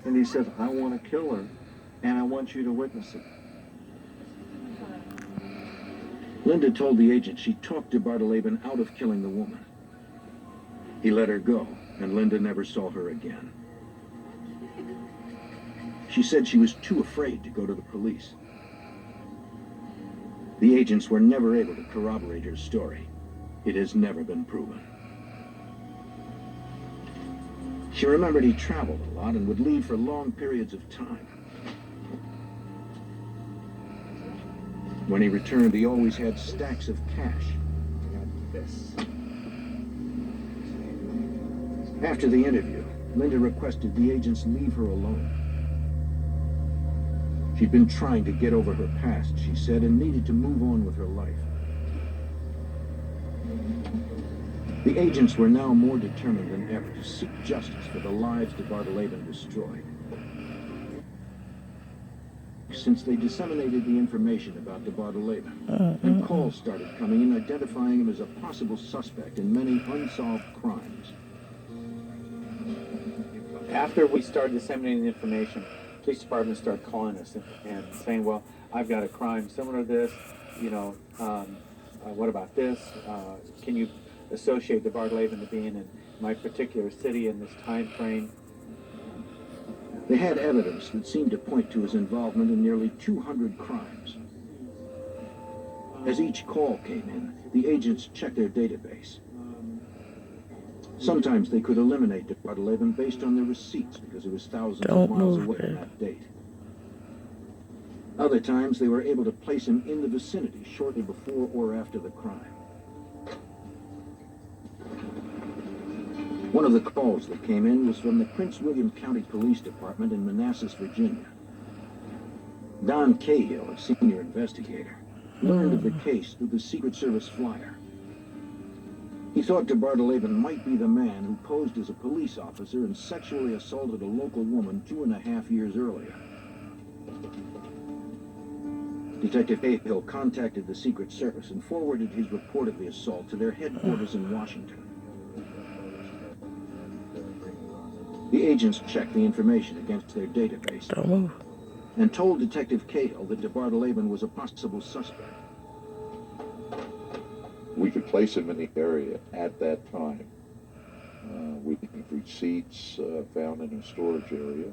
And he says, I want to kill her, and I want you to witness it. Linda told the agent she talked DeBartolome out of killing the woman. He let her go, and Linda never saw her again. She said she was too afraid to go to the police. The agents were never able to corroborate her story. It has never been proven. She remembered he traveled a lot and would leave for long periods of time. When he returned, he always had stacks of cash. After the interview, Linda requested the agents leave her alone. She'd been trying to get over her past, she said, and needed to move on with her life. The agents were now more determined than ever to seek justice for the lives DeBartolome destroyed. Since they disseminated the information about DeBartolome, and calls started coming in identifying him as a possible suspect in many unsolved crimes. After we started disseminating the information, police departments started calling us and saying, well, I've got a crime similar to this, you know, what about this? Can you associate DeBartolome to being in my particular city in this time frame? They had evidence that seemed to point to his involvement in nearly 200 crimes. As each call came in, the agents checked their database. Sometimes they could eliminate DeBartolome based on their receipts because it was thousands of miles away on that date. Other times they were able to place him in the vicinity shortly before or after the crime. One of the calls that came in was from the Prince William County Police Department in Manassas, Virginia. Don Cahill, a senior investigator, learned of the case through the Secret Service flyer. He thought DeBartolome might be the man who posed as a police officer and sexually assaulted a local woman 2.5 years earlier. Detective Cahill contacted the Secret Service and forwarded his report of the assault to their headquarters in Washington. The agents checked the information against their database and told Detective Cahill that DeBartolome was a possible suspect. We could place him in the area at that time. We have receipts found in a storage area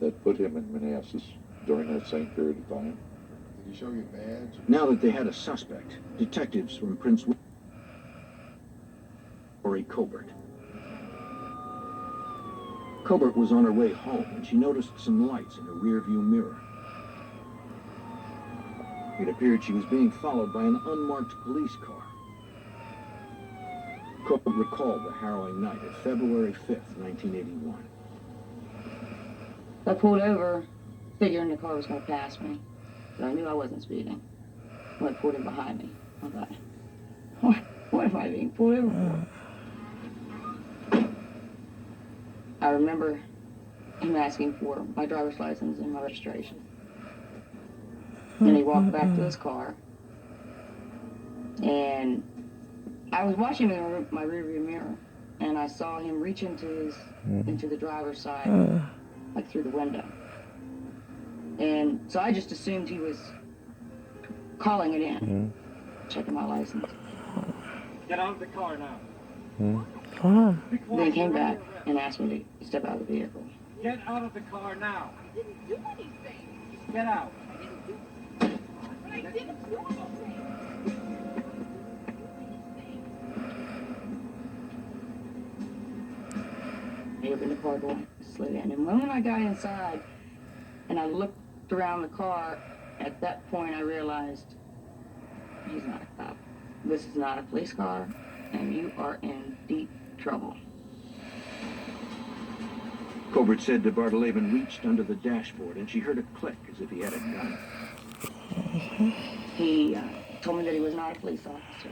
that put him in Manassas during that same period of time. Did he show you a badge? Now that they had a suspect, detectives from Prince William Lori Colbert. Colbert was on her way home when she noticed some lights in her rearview mirror. It appeared she was being followed by an unmarked police car. Colbert recalled the harrowing night of February 5th, 1981. I pulled over, figuring the car was going to pass me, but I knew I wasn't speeding. When I pulled in behind me, I thought, what am I being pulled over for? I remember him asking for my driver's license and my registration. Then he walked back to his car, and I was watching in my rearview mirror, and I saw him reach into the driver's side, like through the window. And so I just assumed he was calling it in, checking my license. Get out of the car now. Then he came back and asked me to step out of the vehicle. Get out of the car now. I didn't do anything. Get out. I didn't do anything. But I didn't do anything. He opened the car door, slid in. And when I got inside and I looked around the car, at that point I realized he's not a cop. This is not a police car, and you are in deep trouble. Colbert said DeBartolome reached under the dashboard and she heard a click as if he had a gun. He told me that he was not a police officer.